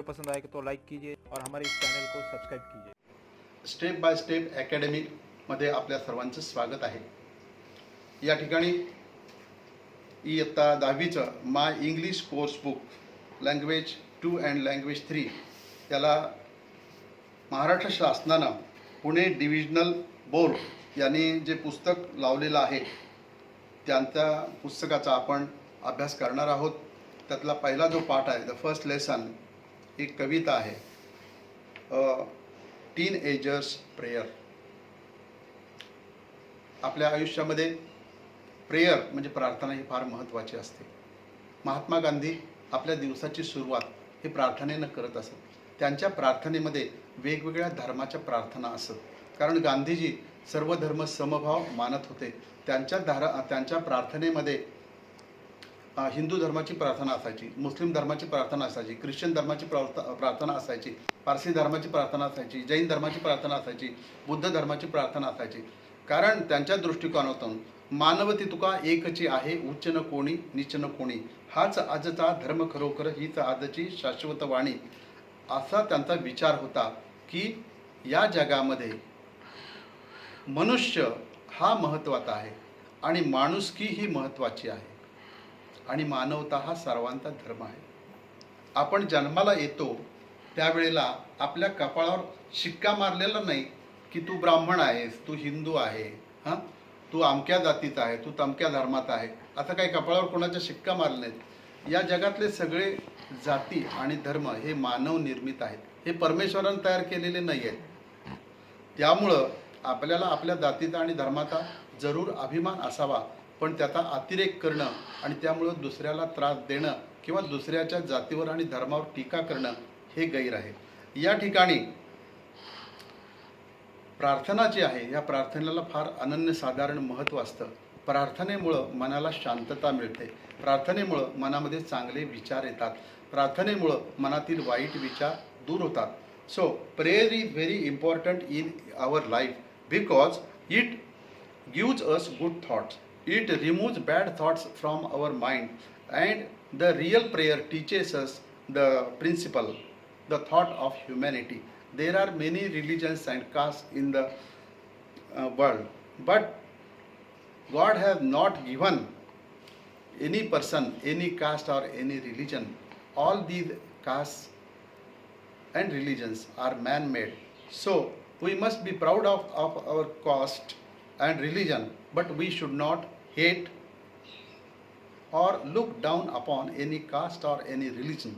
पसंद आए तो लाईक कीजिए और हमारे इस चॅनल को सब्सक्राइब कीजिए. स्टेप बाय स्टेप अकॅडमीमध्ये आपल्या सर्वांचं स्वागत आहे. या ठिकाणी इयत्ता 10वीचं my English course book language 2 and language 3 याला महाराष्ट्र शासनानं पुणे डिव्हिजनल बोर्ड यांनी जे पुस्तक लावलेलं आहे त्यांच्या पुस्तकाचा आपण अभ्यास करणार आहोत. त्यातला पहिला जो पाठ आहे द फर्स्ट लेसन एक कविता आहे, टीनएजर्स प्रेयर. आपल्या आयुष्यामध्ये प्रेयर म्हणजे प्रार्थना ही फार महत्त्वाची असते. महात्मा गांधी आपल्या दिवसाची सुरुवात हे प्रार्थनेनं करत असत. त्यांच्या प्रार्थनेमध्ये वेगवेगळ्या धर्माच्या प्रार्थना असत, कारण गांधीजी सर्व धर्म समभाव मानत होते. त्यांच्या प्रार्थनेमध्ये हिंदू धर्माची प्रार्थना असायची, मुस्लिम धर्माची प्रार्थना असायची, ख्रिश्चन धर्माची प्रार्थना असायची, पारसी धर्माची प्रार्थना असायची, जैन धर्माची प्रार्थना असायची, बुद्ध धर्माची प्रार्थना असायची. कारण त्यांच्या दृष्टिकोनातून मानवती तुका एकची आहे, उच्च न कोणी नीच न कोणी, हाच आजचा धर्म खरोखर हीच आजची शाश्वत वाणी, असा त्यांचा विचार होता की या जगामध्ये मनुष्य हा महत्त्वाचा आहे आणि माणुसकी ही महत्त्वाची आहे आणि मानवता हा सर्वांचा धर्म आहे. आपण जन्माला येतो त्यावेळेला आपल्या कपाळावर शिक्का मारलेला नाही की तू ब्राह्मण आहेस, तू हिंदू आहे, तू अमक्या जातीचा आहे, तू तमक्या धर्माचा आहे, असं काही कपाळावर कोणाचा शिक्का मारला नाहीत. या जगातले सगळे जाती आणि धर्म हे मानव निर्मित आहेत, हे परमेश्वराने तयार केलेले नाही आहेत. त्यामुळं आपल्याला आपल्या जातीचा आणि धर्माचा जरूर अभिमान असावा, पण त्याचा अतिरेक करणं आणि त्यामुळं दुसऱ्याला त्रास देणं किंवा दुसऱ्याच्या जातीवर आणि धर्मावर टीका करणं हे गैर आहे. या ठिकाणी प्रार्थना जी आहे या प्रार्थनेला फार अनन्यसाधारण महत्त्व असतं. प्रार्थनेमुळं मनाला शांतता मिळते, प्रार्थनेमुळं मनामध्ये चांगले विचार येतात, प्रार्थनेमुळं मनातील वाईट विचार दूर होतात. So prayer is very important in our life because it gives us good thoughts. It removes bad thoughts from our mind, and the real prayer teaches us the principle, the thought of humanity. There are many religions and castes in the world, but God has not given any person, any caste or any religion. All these castes and religions are man-made. So we must be proud of our caste and religion, but we should not hate or look down upon any caste or any religion.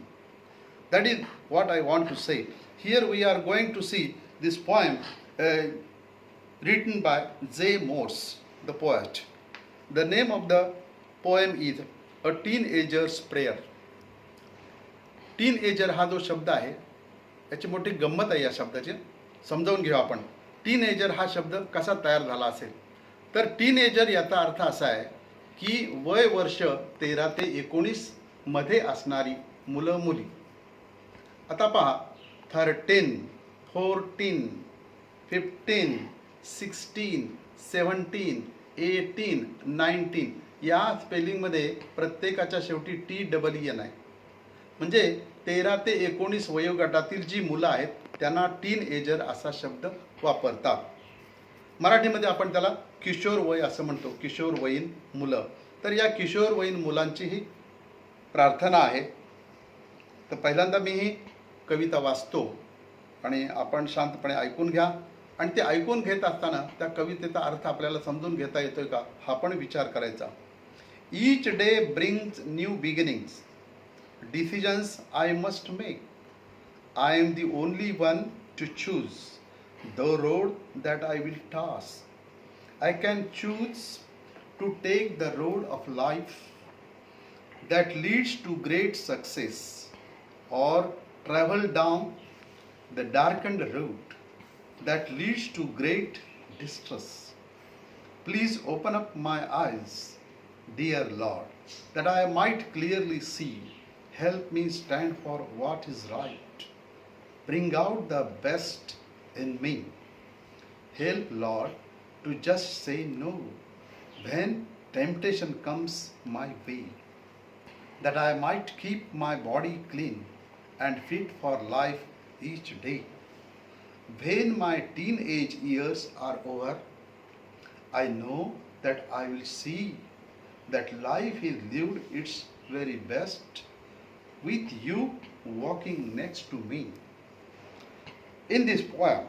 That is what I want to say. Here we are going to see this poem written by J. Morse, the poet. The name of the poem is A Teenager's Prayer. Teenager हा जो शब्द आहे याची मोठी गंमत आहे. या शब्दाची समजावून घेऊ आपण. टीनएजर हा शब्द कसा तयार झाला असेल तर टीनएजर याचा अर्थ असा आहे की वय वर्ष 13 ते 19 मध्ये असणारी मुलं मुली. आता पहा 13, 14, 15, 16, 17, 18, 19 या स्पेलिंगमध्ये प्रत्येकाच्या शेवटी TEEN आहे. म्हणजे 13 ते 19 वयोगटातील जी मुलं आहेत त्यांना टीनएजर असा शब्द वापरतात. मराठीमध्ये आपण त्याला किशोर वय असं म्हणतो, किशोरवयीन मुलं. तर या किशोरवयीन मुलांची ही प्रार्थना आहे. तर पहिल्यांदा मी ही कविता वाचतो आणि आपण शांतपणे ऐकून घ्या आणि ते ऐकून घेत असताना त्या कवितेचा अर्थ आपल्याला समजून घेता येतोय का हा पण विचार करायचा. Each day brings new beginnings, decisions I must make, I am the only one to choose the road that I will toss. I can choose to take the road of life that leads to great success or travel down the darkened road that leads to great distress. Please open up my eyes, dear Lord, that I might clearly see. Help me stand for what is right. Bring out the best in me. Help, Lord, to just say no when temptation comes my way, that I might keep my body clean and fit for life each day. When my teenage years are over, I know that I will see that life is lived its very best with you walking next to me. In this poem,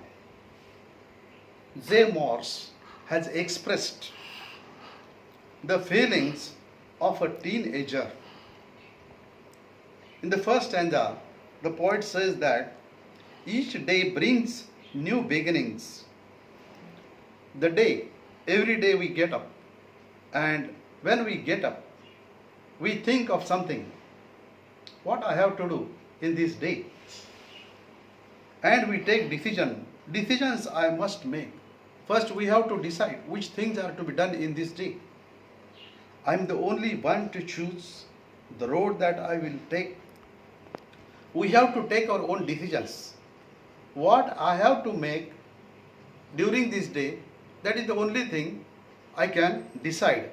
J. Morse has expressed the feelings of a teenager. In the first stanza, the poet says that each day brings new beginnings. The day, every day we get up, and when we get up, we think of something, what I have to do in this day. And we take decisions I must make. First we have to decide which things are to be done in this day. I am the only one to choose the road that I will take. We have to take our own decisions. What I have to make during this day, that is the only thing I can decide.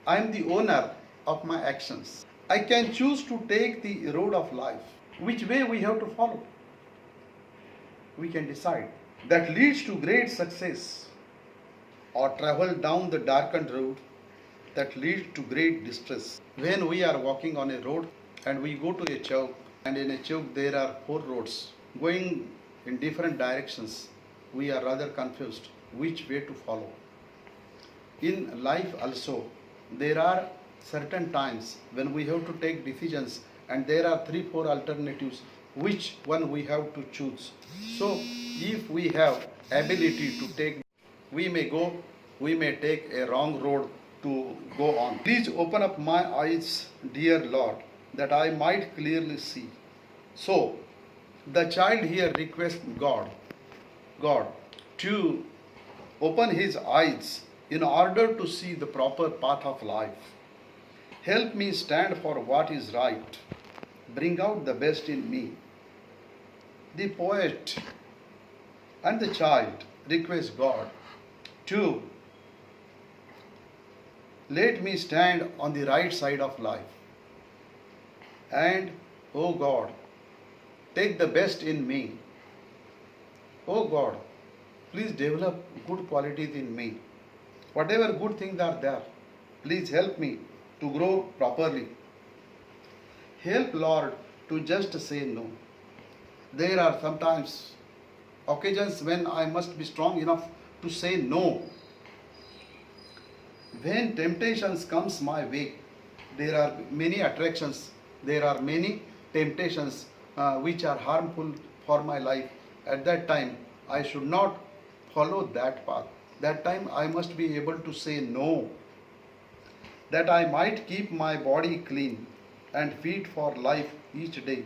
I am the owner of my actions. I can choose to take the road of life. Which way we have to follow? We can decide. That leads to great success, or travel down the darkened road that leads to great distress. When we are walking on a road and we go to a chowk, and in a chowk there are 4 roads going in different directions, we are rather confused which way to follow. In life also, there are certain times when we have to take decisions, and there are 3-4 alternatives, which one we have to choose. So if we have ability to take, we may take a wrong road to go on. Please open up my eyes, dear Lord, that I might clearly see. So the child here requests God to open his eyes in order to see the proper path of life. Help me stand for what is right. Bring out the best in me. The poet and the child request God to let me stand on the right side of life. And, oh God, take the best in me. Oh God, please develop good qualities in me. Whatever good things are there, please help me to grow properly. Help, Lord, to just say no. There are sometimes occasions when I must be strong enough to say no. When temptations comes my way, there are many attractions, there are many temptations which are harmful for my life. At that time, I should not follow that path. That time I must be able to say no, that I might keep my body clean and fit for life each day.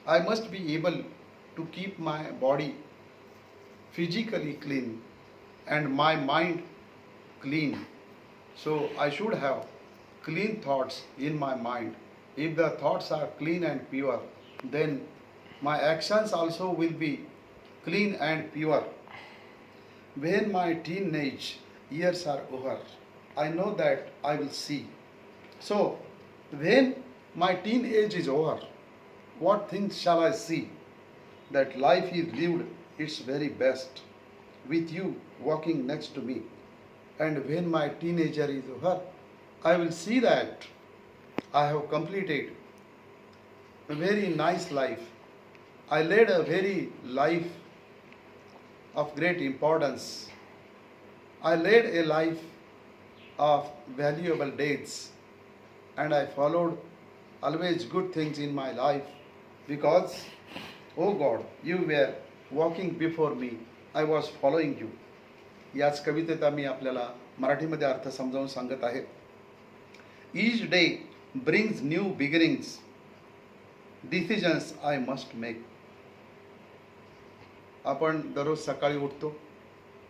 I must be able to keep my body physically clean and my mind clean. So I should have clean thoughts in my mind. If the thoughts are clean and pure, then my actions also will be clean and pure. When my teenage years are over, I know that I will see. So when my teenage is over, what things shall I see? That life is lived its very best with you walking next to me. And when my teenager is over, I will see that I have completed a very nice life. I led a very life of great importance. I led a life of valuable deeds, and I followed always good things in my life because, oh God, you were walking before me. I was following you. याच कवितेचा मी आपल्याला मराठीमध्ये अर्थ समजावून सांगत आहे. Each day brings new beginnings. Decisions I must make. आपण दररोज सकाळी उठतो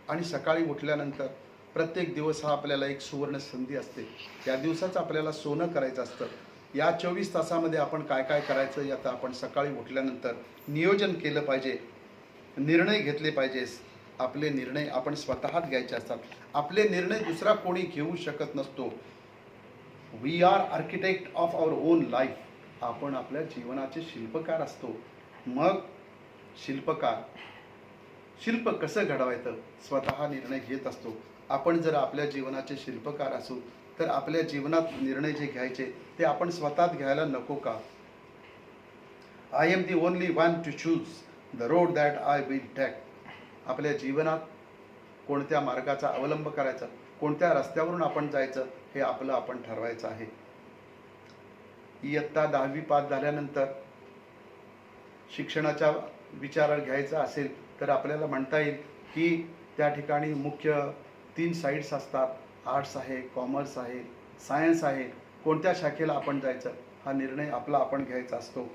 आणि सकाळी उठल्यानंतर प्रत्येक दिवस हा आपल्याला एक सुवर्ण संधी असते. त्या दिवसाचं आपल्याला सोनं करायचं असतं. या 24 तासामध्ये आपण काय काय करायचं याचं आपण सकाळी उठल्यानंतर नियोजन केलं पाहिजे, निर्णय घेतले पाहिजे. आपले निर्णय आपण स्वतःच घ्यायचे असतात. आपले निर्णय दुसरा कोणी घेऊ शकत नसतो. We are architect of our own life. आपण आपल्या जीवनाचे शिल्पकार असतो. मग शिल्पकार शिल्प कसं घडवायचं स्वतः निर्णय घेत असतो. आपण जर आपल्या जीवनाचे शिल्पकार असू तर आपल्या जीवनात निर्णय जे घ्यायचे ते आपण स्वतःच घ्यायला नको का? I am the only one to choose the road that I will take. आपल्या जीवनात कोणत्या मार्गाचा अवलंब करायचा, कोणत्या रस्त्यावरून आपण जायचं हे आपलं आपण ठरवायचं आहे. इयत्ता 10वी पास झाल्यानंतर शिक्षणाचा विचार घ्यायचा असेल तर आपल्याला म्हणता येईल की त्या ठिकाणी मुख्य 3 साईड्स असतात. आर्ट्स आहे, कॉमर्स आहे, सायन्स आहे. कोणत्या शाखेला आपण जायचं हा निर्णय आपला आपण घ्यायचा असतो.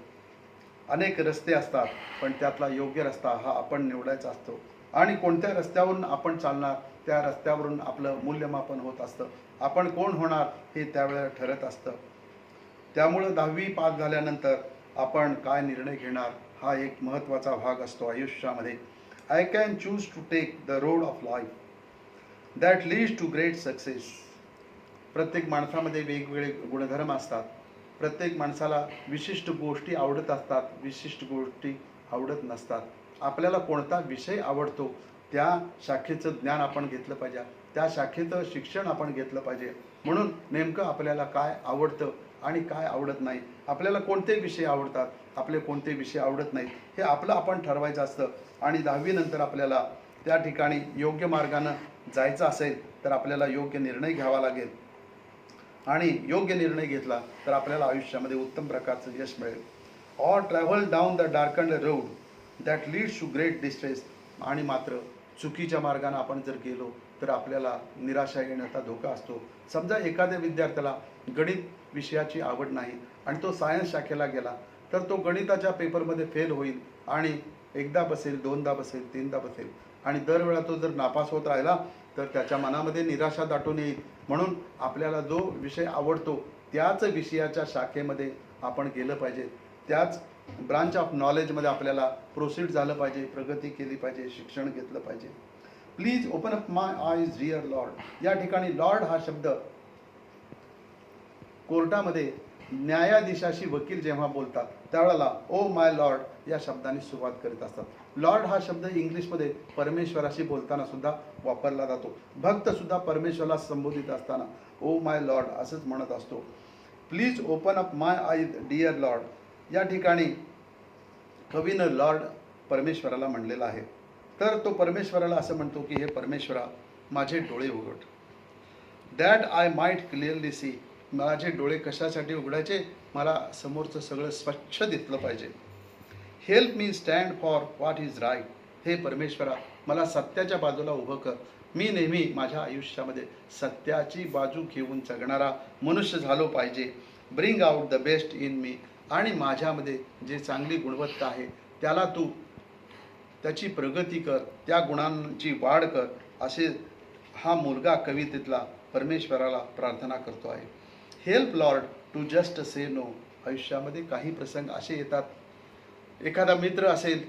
अनेक रस्ते असतात पण त्यातला योग्य रस्ता हा आपण निवडायचा असतो. आणि कोणत्या रस्त्यावरून आपण चालणार त्या रस्त्यावरून आपलं मूल्यमापन होत असतं. आपण कोण होणार हे त्यावेळेला ठरत असतं. त्यामुळं 10वी पास झाल्यानंतर आपण काय निर्णय घेणार हा एक महत्त्वाचा भाग असतो आयुष्यामध्ये. I can choose to take the road of life that leads to great success. प्रत्येक माणसामध्ये वेगवेगळे गुणधर्म असतात. प्रत्येक माणसाला विशिष्ट गोष्टी आवडत असतात, विशिष्ट गोष्टी आवडत नसतात. आपल्याला कोणता विषय आवडतो त्या शाखेचं ज्ञान आपण घेतलं पाहिजे, त्या शाखेचं शिक्षण आपण घेतलं पाहिजे. म्हणून नेमकं आपल्याला काय आवडतं आणि काय आवडत नाही, आपल्याला कोणते विषय आवडतात, आपले कोणते विषय आवडत नाहीत हे आपलं आपण ठरवायचं असतं. आणि 10वी नंतर आपल्याला त्या ठिकाणी योग्य मार्गानं जायचं असेल तर आपल्याला योग्य निर्णय घ्यावा लागेल. आणि योग्य निर्णय घेतला तर आपल्याला आयुष्यामध्ये उत्तम प्रकारचं यश मिळेल. Or travel down the darkened road that leads to great distress. आणि मात्र चुकीच्या मार्गाने आपण जर गेलो तर आपल्याला निराशा येण्याचा धोका असतो. समजा एखाद्या विद्यार्थ्याला गणित विषयाची आवड नाही आणि तो सायन्स शाखेला गेला तर तो गणिताच्या पेपरमध्ये फेल होईल आणि एकदा बसेल, दोनदा बसेल, तीनदा बसेल. आणि दरवेळा तो जर नापास होत राहिला तर त्याच्या मनामध्ये निराशा दाटून येईल. म्हणून आपल्याला जो विषय आवडतो त्याच विषयाच्या शाखेमध्ये आपण गेलं पाहिजे, त्याच ब्रांच ऑफ नॉलेजमध्ये आपल्याला प्रोसीड झालं पाहिजे, प्रगती केली पाहिजे, शिक्षण घेतलं पाहिजे. Please open up my eyes dear lord. या ठिकाणी लॉर्ड हा शब्द कोर्टामध्ये न्यायाधीशाशी वकील जेव्हा बोलतात त्यावेळेला ओ माय लॉर्ड या शब्दाने सुरुवात करीत असतात. लॉर्ड हा शब्द इंग्लिशमध्ये परमेश्वराशी बोलताना सुद्धा वापरला जातो. भक्त सुद्धा परमेश्वराला संबोधित असताना ओ माय लॉर्ड असंच म्हणत असतो. Please open up my eyes dear lord. या ठिकाणी कवीनं लॉर्ड परमेश्वराला म्हणलेला आहे. तर तो परमेश्वराला असं म्हणतो की हे परमेश्वरा माझे डोळे उघड. That I might clearly C. माझे डोळे कशासाठी उघडायचे, मला समोरचं सगळं स्वच्छ दिसलं पाहिजे. Help me stand for what is right. हे परमेश्वरा मला सत्याच्या बाजूला उभं कर. मी नेहमी माझ्या आयुष्यामध्ये सत्याची बाजू घेऊन जगणारा मनुष्य झालो पाहिजे. Bring out the best in me. आणि माझ्यामध्ये जे चांगली गुणवत्ता आहे त्याला तू त्याची प्रगती कर, त्या गुणांची वाढ कर. असे हा मुलगा कवितेतला परमेश्वराला प्रार्थना करतो आहे. Help lord to just say no. आयुष्यामध्ये काही प्रसंग असे येतात, एखादा मित्र असेल,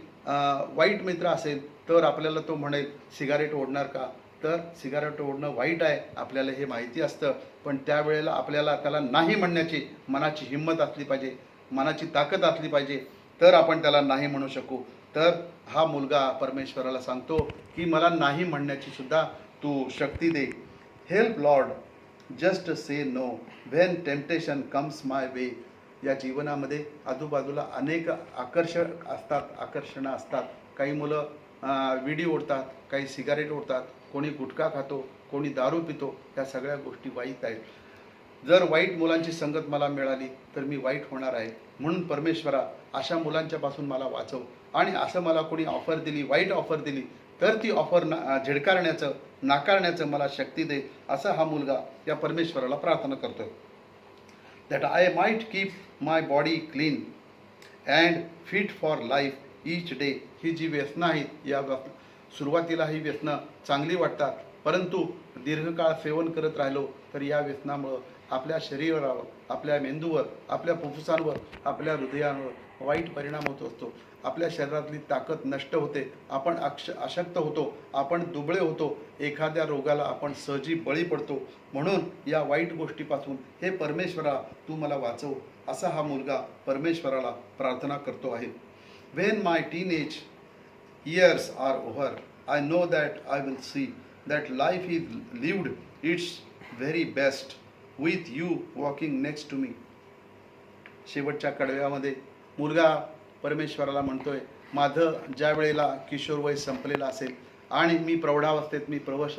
वाईट मित्र असेल तर आपल्याला तो म्हणेल सिगारेट ओढणार का, तर सिगारेट ओढणं वाईट आहे आपल्याला हे माहिती असतं. पण त्यावेळेला आपल्याला त्याला नाही म्हणण्याची मनाची हिंमत असली पाहिजे, मनाची ताकद असली पाहिजे, तर आपण त्याला नाही म्हणू शकू. तर हा मुलगा परमेश्वराला सांगतो की मला नाही म्हणण्याची सुद्धा तू शक्ती दे. Help Lord just say no when temptation comes my way. या जीवनामध्ये आजूबाजूला अनेक आकर्षणं असतात. काही मुलं विडी ओढतात, काही सिगारेट ओढतात, कोणी गुटखा खातो, कोणी दारू पितो. ह्या सगळ्या गोष्टी वाईट आहेत. जर वाईट मुलांची संगत मला मिळाली तर मी वाईट होणार आहे. म्हणून परमेश्वरा अशा मुलांच्यापासून मला वाचव. आणि असं मला कोणी ऑफर दिली, वाईट ऑफर दिली तर ती ऑफर झिडकारण्याचं, नाकारण्याचं मला शक्ती दे. असा हा मुलगा या परमेश्वराला प्रार्थना करतोय. That I might keep my body clean and fit for life each day. ही जी व्यसनं आहेत या सुरुवातीला ही व्यसनं चांगली वाटतात, परंतु दीर्घकाळ सेवन करत राहिलो तर या व्यसनामुळं आपल्या शरीरावर, आपल्या मेंदूवर, आपल्या फुफ्फुसांवर, आपल्या हृदयावर वाईट परिणाम होत असतो. आपल्या शरीरातली ताकद नष्ट होते, आपण अशक्त होतो, आपण दुबळे होतो, एखाद्या रोगाला आपण सहजी बळी पडतो. म्हणून या वाईट गोष्टीपासून हे परमेश्वरा तू मला वाचव, असा हा मुलगा परमेश्वराला प्रार्थना करतो आहे. When my teenage years are over, I know that I will see that life is lived its very best with you walking next to me. शेवटच्या कडव्यामध्ये मुलगा परमेश्वराला म्हणतोय, माझं ज्या वेळेला किशोर वय संपलेलं असेल आणि मी प्रौढावस्थेत मी प्रवेश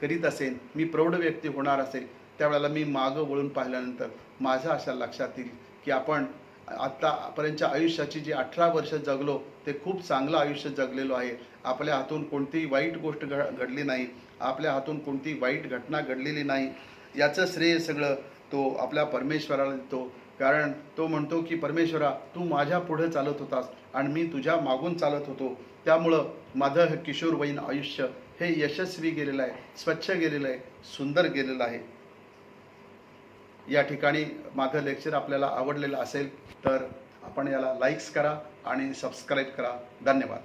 करीत असेन, मी प्रौढ व्यक्ती होणार असेल, त्यावेळेला मी मागं वळून पाहिल्यानंतर माझ्या अशा लक्षात येईल की आपण आत्तापर्यंतच्या आयुष्याची जी 18 वर्ष जगलो ते खूप चांगलं आयुष्य जगलेलो आहे. आपल्या हातून कोणतीही वाईट गोष्ट घडली नाही, आपल्या हातून कोणतीही वाईट घटना घडलेली नाही. याचं श्रेय सगळं तो आपल्या परमेश्वराला देतो. कारण तो म्हणतो की परमेश्वरा, तू माझ्या पुढे चालत होतास आणि मी तुझ्या मागून चालत होतो. त्यामुळं माझं हे किशोरवयीन आयुष्य हे यशस्वी गेलेलं आहे, स्वच्छ गेलेलं आहे, सुंदर गेलेलं आहे. या ठिकाणी माझं लेक्चर आपल्याला आवडलेलं असेल तर आपण याला लाईक्स करा आणि सबस्क्राईब करा. धन्यवाद.